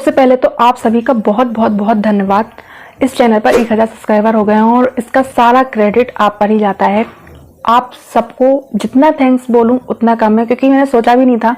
सबसे पहले तो आप सभी का बहुत बहुत बहुत धन्यवाद। इस चैनल पर 1000 सब्सक्राइबर हो गए हैं और इसका सारा क्रेडिट आप पर ही जाता है। आप सबको जितना थैंक्स बोलूं उतना कम है, क्योंकि मैंने सोचा भी नहीं था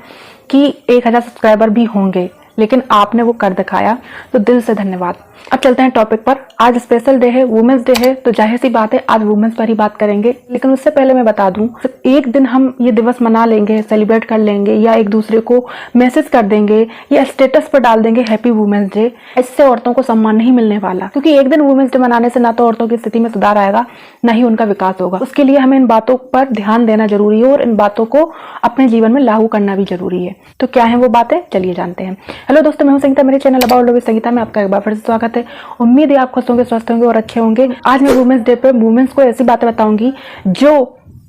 कि 1000 सब्सक्राइबर भी होंगे, लेकिन आपने वो कर दिखाया, तो दिल से धन्यवाद। अब चलते हैं टॉपिक पर। आज स्पेशल डे है, वुमेन्स डे है, तो जाहिर सी बात है आज वुमेन्स पर ही बात करेंगे। लेकिन उससे पहले मैं बता दूं, सिर्फ एक दिन हम ये दिवस मना लेंगे, सेलिब्रेट कर लेंगे, या एक दूसरे को मैसेज कर देंगे या स्टेटस पर डाल देंगे हैप्पी वुमेन्स डे, इससे औरतों को सम्मान नहीं मिलने वाला। क्योंकि एक दिन वुमेन्स डे मनाने से ना तो औरतों की स्थिति में सुधार आएगा, ना ही उनका विकास होगा। उसके लिए हमें इन बातों पर ध्यान देना जरूरी है और इन बातों को अपने जीवन में लागू करना भी जरूरी है। तो क्या है वो बातें, चलिए जानते हैं। हेलो दोस्तों, मैं हूं संगीता, मेरे channel about love with Sangeeta में आपका एक बार फिर से स्वागत है। उम्मीद है आप खुश होंगे, स्वस्थ होंगे और अच्छे होंगे। आज मैं वुमेन्स डे पे वुमेन्स को ऐसी बातें बताऊंगी जो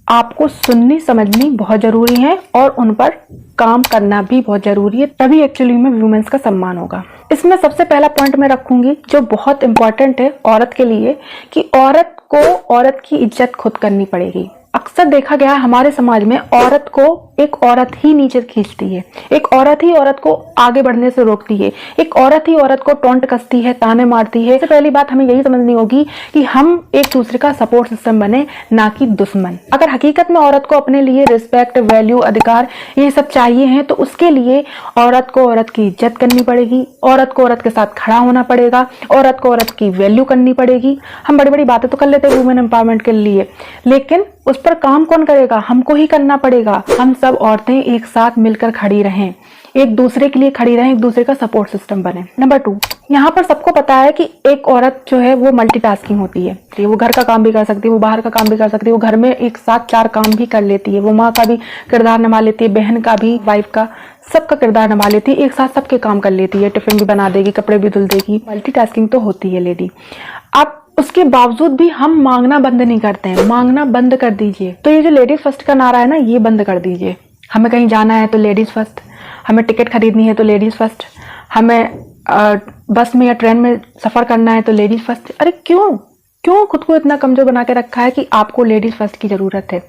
आपको सुननी समझनी बहुत जरूरी है और उन पर काम करना भी बहुत जरूरी है, तभी एक्चुअली में वुमेन्स का सम्मान होगा। इसमें सबसे पहला पॉइंट मैं रखूंगी जो बहुत इंपॉर्टेंट है औरत के लिए, कि औरत को औरत की इज्जत खुद करनी पड़ेगी। अक्सर देखा गया हमारे समाज में औरत को एक औरत ही नीचे खींचती है, एक औरत ही औरत को आगे बढ़ने से रोकती है, एक औरत ही औरत को टोंट कसती है, ताने मारती है। सबसे पहली बात हमें यही समझनी होगी कि हम एक दूसरे का सपोर्ट सिस्टम बने, ना कि दुश्मन। अगर हकीकत में औरत को अपने लिए रिस्पेक्ट, वैल्यू, अधिकार ये सब चाहिए हैं, तो उसके लिए औरत को औरत की इज्जत करनी पड़ेगी, औरत को औरत के साथ खड़ा होना पड़ेगा, औरत को औरत की वैल्यू करनी पड़ेगी। हम बड़ी बड़ी बातें तो कर लेते हैं वुमेन एम्पावरमेंट के लिए, लेकिन उस पर काम कौन करेगा? हमको ही करना पड़ेगा। हम सब औरतें एक साथ मिलकर खड़ी रहें, एक दूसरे के लिए खड़ी रहें, एक दूसरे का सपोर्ट सिस्टम बने। नंबर 2, यहाँ पर सबको पता है कि एक औरत जो है वो मल्टीटास्किंग होती है। वो घर का काम भी कर सकती है, वो बाहर का काम भी कर सकती है, वो घर में एक साथ 4 काम भी कर लेती है। वो माँ का भी किरदार निभा लेती है, बहन का भी, वाइफ का, सबका किरदार निभा लेती है, एक साथ सबके काम कर लेती है। टिफिन भी बना देगी, कपड़े भी धुल देगी। मल्टीटास्किंग तो होती है लेडी। अब उसके बावजूद भी हम मांगना बंद नहीं करते हैं। मांगना बंद कर दीजिए। तो ये जो लेडीज फर्स्ट का नारा है ना, ये बंद कर दीजिए। हमें कहीं जाना है तो लेडीज फर्स्ट, हमें टिकट खरीदनी है तो लेडीज फर्स्ट, हमें बस में या ट्रेन में सफर करना है तो लेडीज फर्स्ट। अरे क्यों खुद को इतना कमजोर बना के रखा है कि आपको लेडीज फर्स्ट की जरूरत है?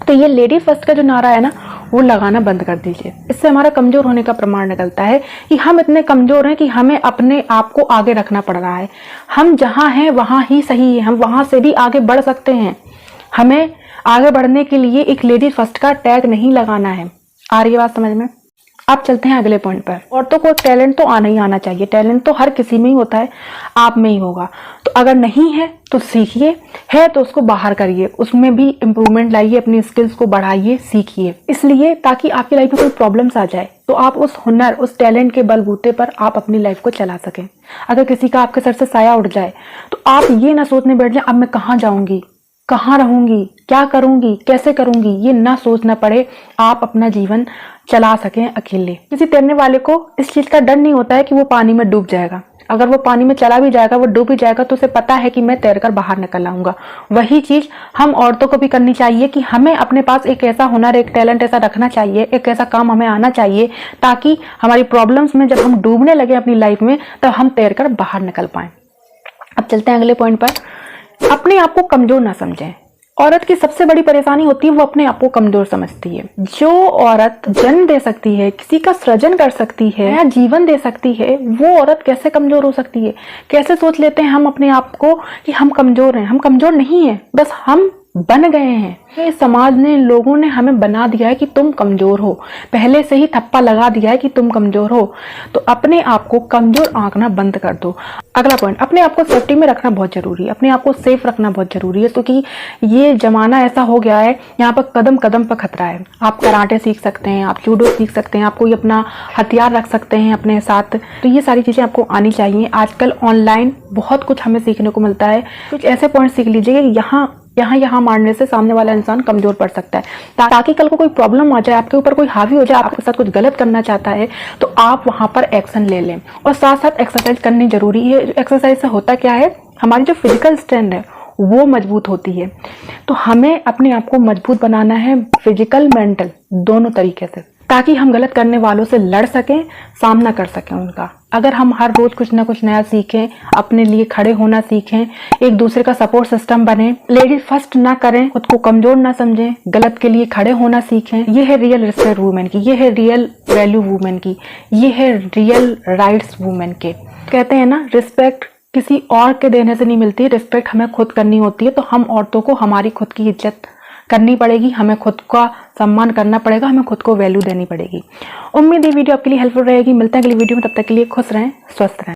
तो ये लेडीज फर्स्ट का जो नारा है ना, वो लगाना बंद कर दीजिए। इससे हमारा कमजोर होने का प्रमाण निकलता है कि हम इतने कमजोर हैं कि हमें अपने आप को आगे रखना पड़ रहा है। हम जहां हैं वहां ही सही है, हम वहां से भी आगे बढ़ सकते हैं। हमें आगे बढ़ने के लिए एक लेडीज फर्स्ट का टैग नहीं लगाना है। आ रही है बात समझ में? आप चलते हैं अगले पॉइंट पर। औरतों को टैलेंट तो आना ही आना चाहिए। टैलेंट तो हर किसी में ही होता है, आप में ही होगा। तो अगर नहीं है तो सीखिए, है तो उसको बाहर करिए, उसमें भी इम्प्रूवमेंट लाइए, अपनी स्किल्स को बढ़ाइए, सीखिए। इसलिए ताकि आपकी लाइफ में कोई प्रॉब्लम्स आ जाए तो आप उस हुनर, उस टैलेंट के बलबूते पर आप अपनी लाइफ को चला सकें। अगर किसी का आपके सर से साया उठ जाए तो आप ये ना सोचने बैठ जाए अब मैं कहाँ जाऊंगी, कहाँ रहूंगी, क्या करूंगी, कैसे करूंगी, ये ना सोचना पड़े। आप अपना जीवन चला सकें अकेले। किसी तैरने वाले को इस चीज का डर नहीं होता है कि वो पानी में डूब जाएगा। अगर वो पानी में चला भी जाएगा, वो डूब भी जाएगा, तो उसे पता है कि मैं तैरकर बाहर निकल आऊंगा। वही चीज हम औरतों को भी करनी चाहिए कि हमें अपने पास एक ऐसा हुनर, एक टैलेंट ऐसा रखना चाहिए, एक ऐसा काम हमें आना चाहिए, ताकि हमारी प्रॉब्लम्स में जब हम डूबने लगे अपनी लाइफ में, तब हम तैरकर बाहर निकल पाए। अब चलते हैं अगले पॉइंट पर। अपने आप को कमजोर ना समझें। औरत की सबसे बड़ी परेशानी होती है वो अपने आप को कमजोर समझती है। जो औरत जन्म दे सकती है, किसी का सृजन कर सकती है या जीवन दे सकती है, वो औरत कैसे कमजोर हो सकती है? कैसे सोच लेते हैं हम अपने आप को कि हम कमजोर हैं? हम कमजोर नहीं है, बस हम बन गए हैं। ये समाज ने, लोगों ने हमें बना दिया है कि तुम कमजोर हो, पहले से ही थप्पा लगा दिया है कि तुम कमजोर हो। तो अपने आप को कमजोर आंकना बंद कर दो। अगला पॉइंट, अपने आप को सेफ्टी में रखना बहुत जरूरी है, अपने आप को सेफ रखना बहुत जरूरी है, क्योंकि ये जमाना ऐसा हो गया है, यहाँ पर कदम कदम पर खतरा है। आप कराटे सीख सकते हैं, आप जूडो सीख सकते हैं, आप कोई अपना हथियार रख सकते हैं अपने साथ। तो ये सारी चीजें आपको आनी चाहिए। आजकल ऑनलाइन बहुत कुछ हमें सीखने को मिलता है। कुछ ऐसे पॉइंट सीख लीजिए कि यहाँ मारने से सामने वाला इंसान कमजोर पड़ सकता है, ताकि कल को कोई प्रॉब्लम आ जाए, आपके ऊपर कोई हावी हो जाए, आपके साथ कुछ गलत करना चाहता है, तो आप वहां पर एक्शन ले लें। और साथ साथ एक्सरसाइज करनी जरूरी है। एक्सरसाइज से होता क्या है, हमारी जो फिजिकल स्ट्रेंथ है वो मजबूत होती है। तो हमें अपने आप को मजबूत बनाना है, फिजिकल, मेंटल, दोनों तरीके से। ताकि हम गलत करने वालों से लड़ सकें, सामना कर सकें उनका। अगर हम हर रोज कुछ ना कुछ नया सीखें, अपने लिए खड़े होना सीखें, एक दूसरे का सपोर्ट सिस्टम बने, लेडीज फर्स्ट ना करें, खुद को कमजोर ना समझें, गलत के लिए खड़े होना सीखें, ये है रियल रिस्पेक्ट वुमेन की, ये है रियल वैल्यू वुमेन की, ये है रियल राइट्स वुमेन के। कहते हैं ना, रिस्पेक्ट किसी और के देने से नहीं मिलती, रिस्पेक्ट हमें खुद करनी होती है। तो हम औरतों को हमारी खुद की इज्जत करनी पड़ेगी, हमें खुद का सम्मान करना पड़ेगा, हमें खुद को वैल्यू देनी पड़ेगी। उम्मीद है वीडियो आपके लिए हेल्पफुल रहेगी। मिलते हैं अगली वीडियो में, तब तक के लिए खुश रहें, स्वस्थ रहें।